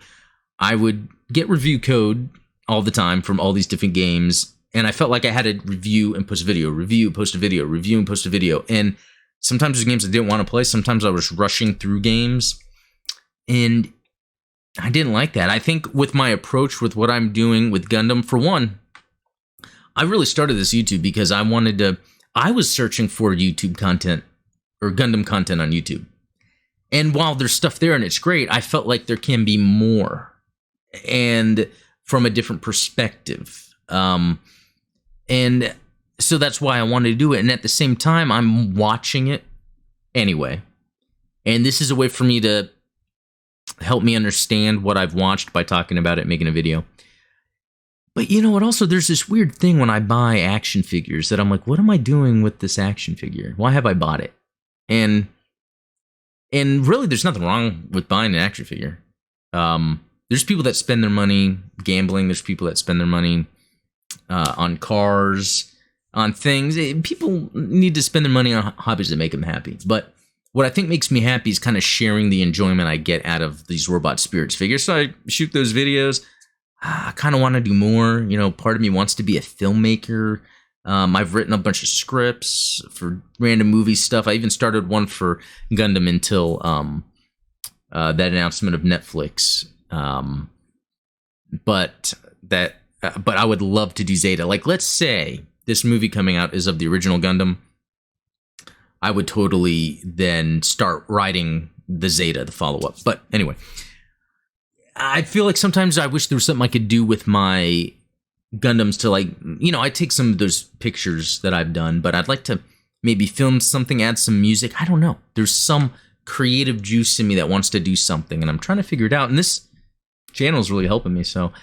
[SPEAKER 1] I would get review code all the time from all these different games, and I felt like I had to review and post a video, review, post a video, review and post a video. And sometimes there's games I didn't want to play. Sometimes I was rushing through games, and I didn't like that. I think with my approach, with what I'm doing with Gundam, for one, I really started this YouTube because I was searching for YouTube content or Gundam content on YouTube. And while there's stuff there and it's great, I felt like there can be more and from a different perspective. And so that's why I wanted to do it. And at the same time, I'm watching it anyway. And this is a way for me to help me understand what I've watched by talking about it, making a video. But you know what? Also, there's this weird thing when I buy action figures that I'm like, what am I doing with this action figure? Why have I bought it? And really, there's nothing wrong with buying an action figure. There's people that spend their money gambling. There's people that spend their money on cars, on things. People need to spend their money on hobbies that make them happy. But what I think makes me happy is kind of sharing the enjoyment I get out of these Robot Spirits figures. So I shoot those videos. I kind of want to do more. You know, part of me wants to be a filmmaker. I've written a bunch of scripts for random movie stuff. I even started one for Gundam until that announcement of Netflix. But I would love to do Zeta. Like, let's say this movie coming out is of the original Gundam. I would totally then start writing the Zeta, the follow-up. But anyway, I feel like sometimes I wish there was something I could do with my Gundams to, like, you know, I take some of those pictures that I've done, but I'd like to maybe film something, add some music. I don't know. There's some creative juice in me that wants to do something, and I'm trying to figure it out. And this channel is really helping me. So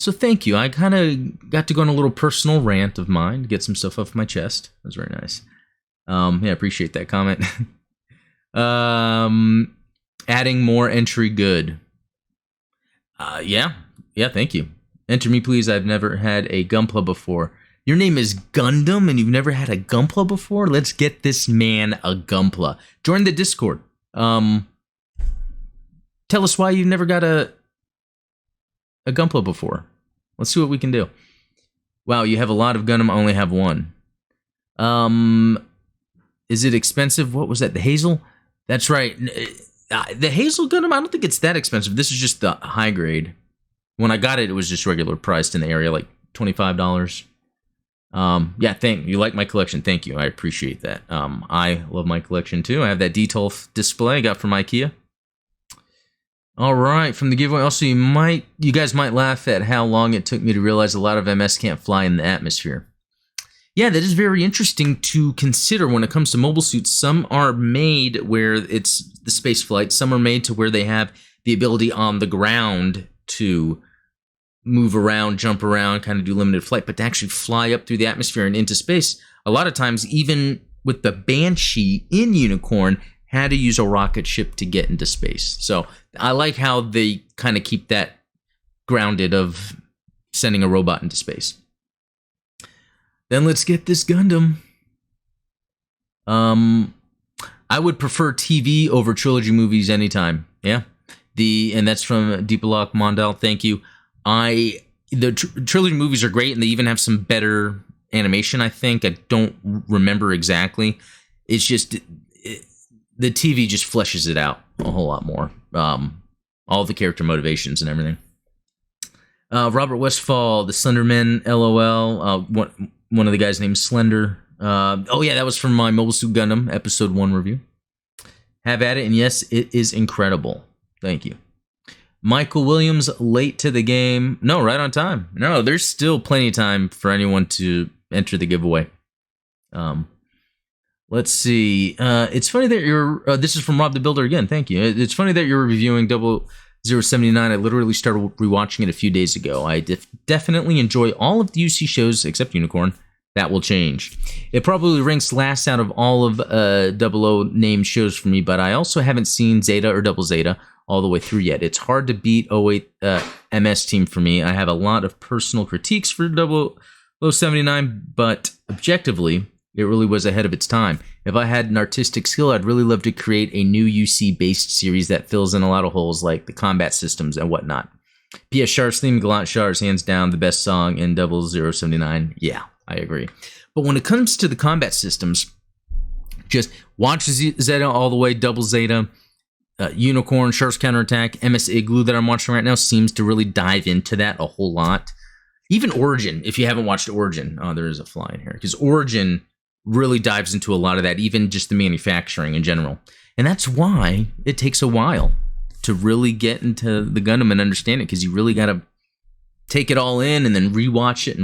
[SPEAKER 1] thank you. I kind of got to go on a little personal rant of mine, get some stuff off my chest. That was very nice. Yeah, I appreciate that comment. Adding more entry, good. Yeah, thank you. Enter me, please. I've never had a Gunpla before. Your name is Gundam and you've never had a Gunpla before? Let's get this man a Gunpla. Join the Discord. Tell us why you've never got a Gunpla before. Let's see what we can do. Wow, you have a lot of Gundam. I only have one. Is it expensive? What was that? The Hazel? That's right. The Hazel Gundam, I don't think it's that expensive. This is just the high grade. When I got it, it was just regular priced in the area, like $25. Yeah, you like my collection. Thank you. I appreciate that. I love my collection too. I have that detail display I got from IKEA. All right, from the giveaway. Also, you guys might laugh at how long it took me to realize a lot of MS can't fly in the atmosphere. Yeah, that is very interesting to consider when it comes to mobile suits. Some are made where it's the space flight. Some are made to where they have the ability on the ground to move around, jump around, kind of do limited flight, but to actually fly up through the atmosphere and into space. A lot of times, even with the Banshee in Unicorn, had to use a rocket ship to get into space. So I like how they kind of keep that grounded of sending a robot into space. Then let's get this Gundam. I would prefer TV over trilogy movies anytime. Yeah. And that's from Deepalok Mondal. Thank you. The trilogy movies are great, and they even have some better animation, I think. I don't remember exactly. It's just the TV just fleshes it out a whole lot more. All the character motivations and everything. Robert Westfall, the Slenderman, LOL. One of the guys named Slender. Oh yeah, that was from my Mobile Suit Gundam episode 1 review. Have at it, and yes, it is incredible. Thank you. Michael Williams, late to the game. No, right on time. No, there's still plenty of time for anyone to enter the giveaway. Let's see. It's funny that you're... this is from Rob the Builder again. Thank you. It's funny that you're reviewing 0079. I literally started rewatching it a few days ago. I definitely enjoy all of the UC shows except Unicorn. That will change. It probably ranks last out of all of 00 named shows for me, but I also haven't seen Zeta or Double Zeta all the way through yet. It's hard to beat 08 MS Team for me. I have a lot of personal critiques for 0079, but objectively, it really was ahead of its time. If I had an artistic skill, I'd really love to create a new UC-based series that fills in a lot of holes like the combat systems and whatnot. P.S. Char's theme, Gallant Char, is hands down the best song in 0079. Yeah, I agree. But when it comes to the combat systems, just watch Zeta all the way, Double Zeta, Unicorn, Char's Counterattack, MS Igloo that I'm watching right now seems to really dive into that a whole lot. Even Origin, if you haven't watched Origin. Oh, there is a fly in here. Because Origin really dives into a lot of that, even just the manufacturing in general. And that's why it takes a while to really get into the Gundam and understand it, because you really got to take it all in and then rewatch it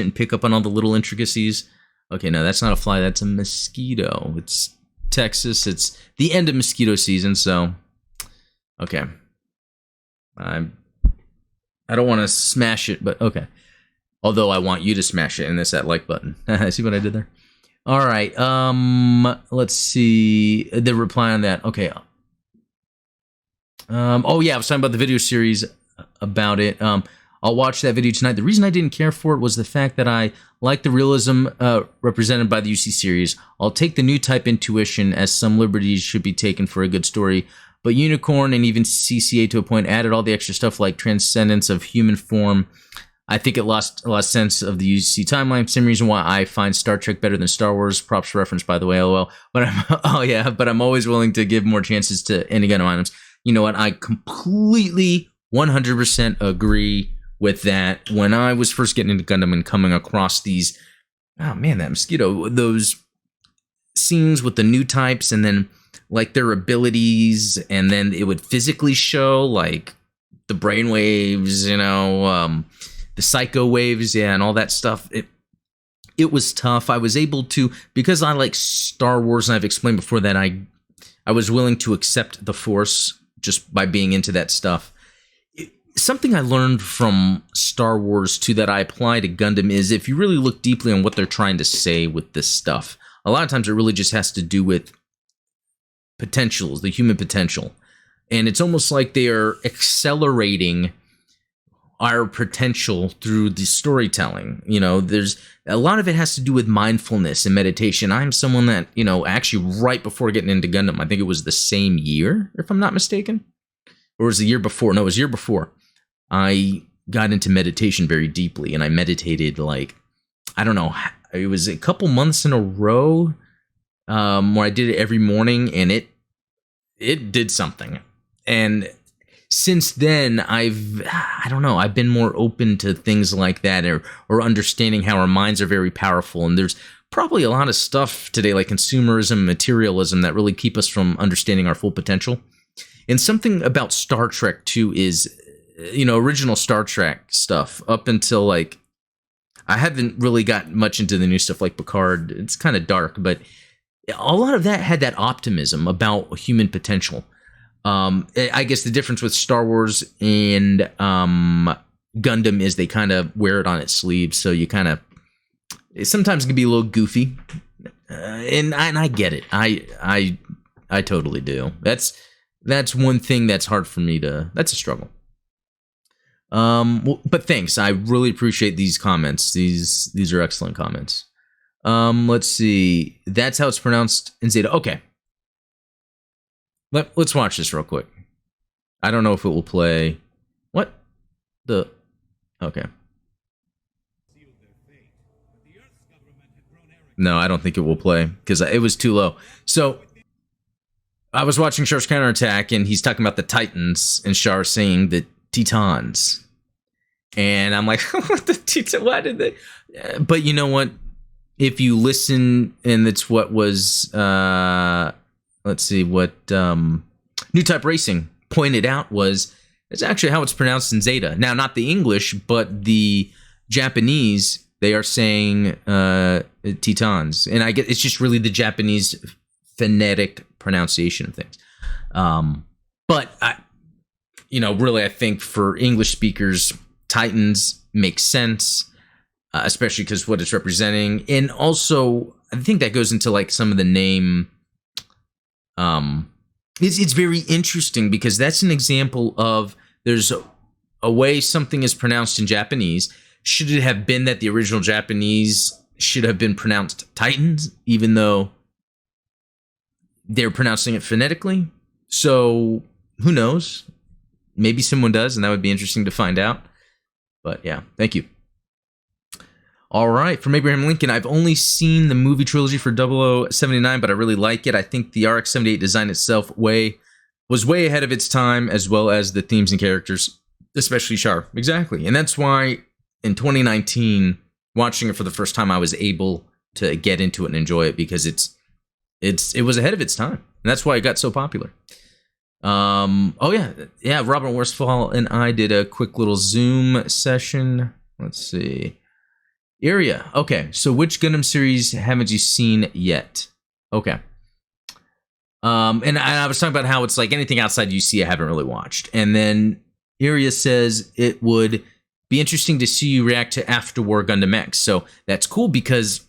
[SPEAKER 1] and pick up on all the little intricacies. Okay, no, that's not a fly. That's a mosquito. It's Texas. It's the end of mosquito season, so okay. I don't want to smash it, but okay. Although I want you to smash it, and it's that like button. See what I did there? All right. Let's see the reply on that. Okay. Oh yeah, I was talking about the video series about it. I'll watch that video tonight. The reason I didn't care for it was the fact that I like the realism represented by the UC series. I'll take the new type intuition, as some liberties should be taken for a good story. But Unicorn and even CCA to a point added all the extra stuff like transcendence of human form. I think it lost a lot of sense of the UC timeline. Same reason why I find Star Trek better than Star Wars. Props reference, by the way, lol. But I'm always willing to give more chances to any Gundam items. You know what? I completely 100% agree with that. When I was first getting into Gundam and coming across these, oh man, that mosquito, those scenes with the new types and then like their abilities, and then it would physically show like the brain waves, the psycho waves, and all that stuff. It was tough. I was able to, because I like Star Wars, and I've explained before that I was willing to accept the Force just by being into that stuff. Something I learned from Star Wars too that I apply to Gundam is if you really look deeply on what they're trying to say with this stuff, a lot of times it really just has to do with potentials, the human potential. And it's almost like they are accelerating our potential through the storytelling. There's a lot of it has to do with mindfulness and meditation. I'm someone that, actually right before getting into Gundam, I think it was the same year, if I'm not mistaken. Or was it the year before? No, it was the year before. I got into meditation very deeply, and I meditated like, I don't know, it was a couple months in a row where I did it every morning, and it did something. And since then, I've been more open to things like that, or understanding how our minds are very powerful. And there's probably a lot of stuff today, like consumerism, materialism, that really keep us from understanding our full potential. And something about Star Trek, too, is, original Star Trek stuff up until, like, I haven't really got much into the new stuff like Picard. It's kind of dark, but a lot of that had that optimism about human potential. I guess the difference with Star Wars and Gundam is they kind of wear it on its sleeve, so you kind of sometimes it can be a little goofy, and I get it. I totally do. That's one thing that's hard for me to. That's a struggle. But thanks. I really appreciate these comments. These are excellent comments. Let's see. That's how it's pronounced in Zeta. Okay. Let's watch this real quick. I don't know if it will play. What? Okay. No, I don't think it will play because it was too low. So I was watching Char's Counterattack, and he's talking about the Titans, and Char saying the Tee-tahns. And I'm like, what the Tee-tahns? Why did they? But you know what? If you listen, and it's what was, let's see, what New Type Racing pointed out was, it's actually how it's pronounced in Zeta. Now, not the English, but the Japanese, they are saying Tee-tahns. And I get it's just really the Japanese phonetic pronunciation of things. But, really, I think for English speakers, Titans makes sense. Especially because what it's representing. And also, I think that goes into like some of the name. It's very interesting because that's an example of there's a way something is pronounced in Japanese. Should it have been that the original Japanese should have been pronounced Titans, even though they're pronouncing it phonetically? So who knows? Maybe someone does, and that would be interesting to find out. But yeah, thank you. All right, from Abraham Lincoln, I've only seen the movie trilogy for 0079, but I really like it. I think the RX-78 design itself was way ahead of its time, as well as the themes and characters, especially Char. Exactly, and that's why in 2019, watching it for the first time, I was able to get into it and enjoy it because it was ahead of its time, and that's why it got so popular. Robert Westphal and I did a quick little Zoom session. Let's see. Area. Okay, so which Gundam series haven't you seen yet? Okay. And I was talking about how it's like anything outside UC I haven't really watched. And then Area says it would be interesting to see you react to After War Gundam X. So that's cool because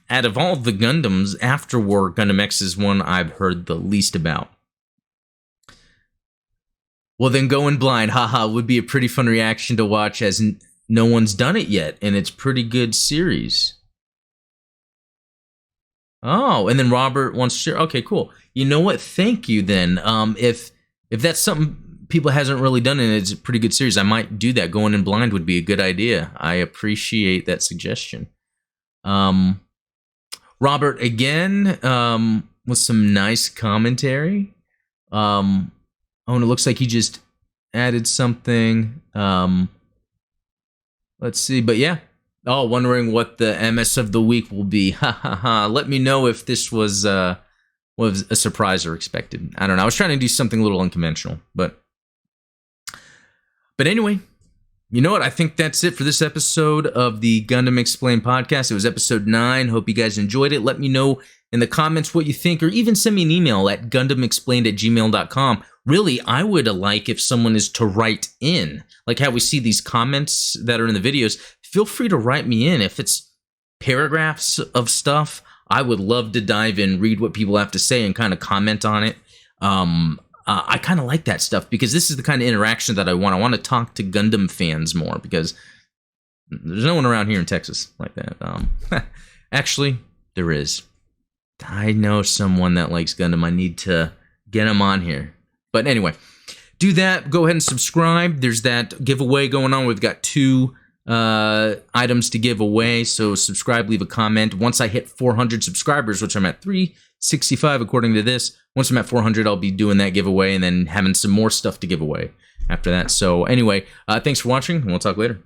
[SPEAKER 1] out of all the Gundams, After War Gundam X is one I've heard the least about. Well, then Going Blind, haha, would be a pretty fun reaction to watch as no one's done it yet, and it's pretty good series. Oh, and then Robert wants to share. Okay, cool. You know what? Thank you then. If that's something people hasn't really done it. It's a pretty good series. I might do that. Going in blind would be a good idea. I appreciate that suggestion. Robert again with some nice commentary. And it looks like he just added something. Let's see, but yeah. Oh, wondering what the MS of the week will be. Ha ha ha. Let me know if this was a surprise or expected. I don't know. I was trying to do something a little unconventional, but anyway, you know what? I think that's it for this episode of the Gundam Explained podcast. It was episode 9. Hope you guys enjoyed it. Let me know in the comments what you think, or even send me an email at gundamexplained@gmail.com. Really, I would like if someone is to write in, like how we see these comments that are in the videos. Feel free to write me in. If it's paragraphs of stuff, I would love to dive in, read what people have to say, and kind of comment on it. I kind of like that stuff because this is the kind of interaction that I want. I want to talk to Gundam fans more because there's no one around here in Texas like that. Actually, there is. I know someone that likes Gundam. I need to get him on here. But anyway, do that. Go ahead and subscribe. There's that giveaway going on. We've got 2 items to give away, so subscribe, leave a comment. Once I hit 400 subscribers, which I'm at 365 according to this, once I'm at 400, I'll be doing that giveaway and then having some more stuff to give away after that. So anyway, thanks for watching, and we'll talk later.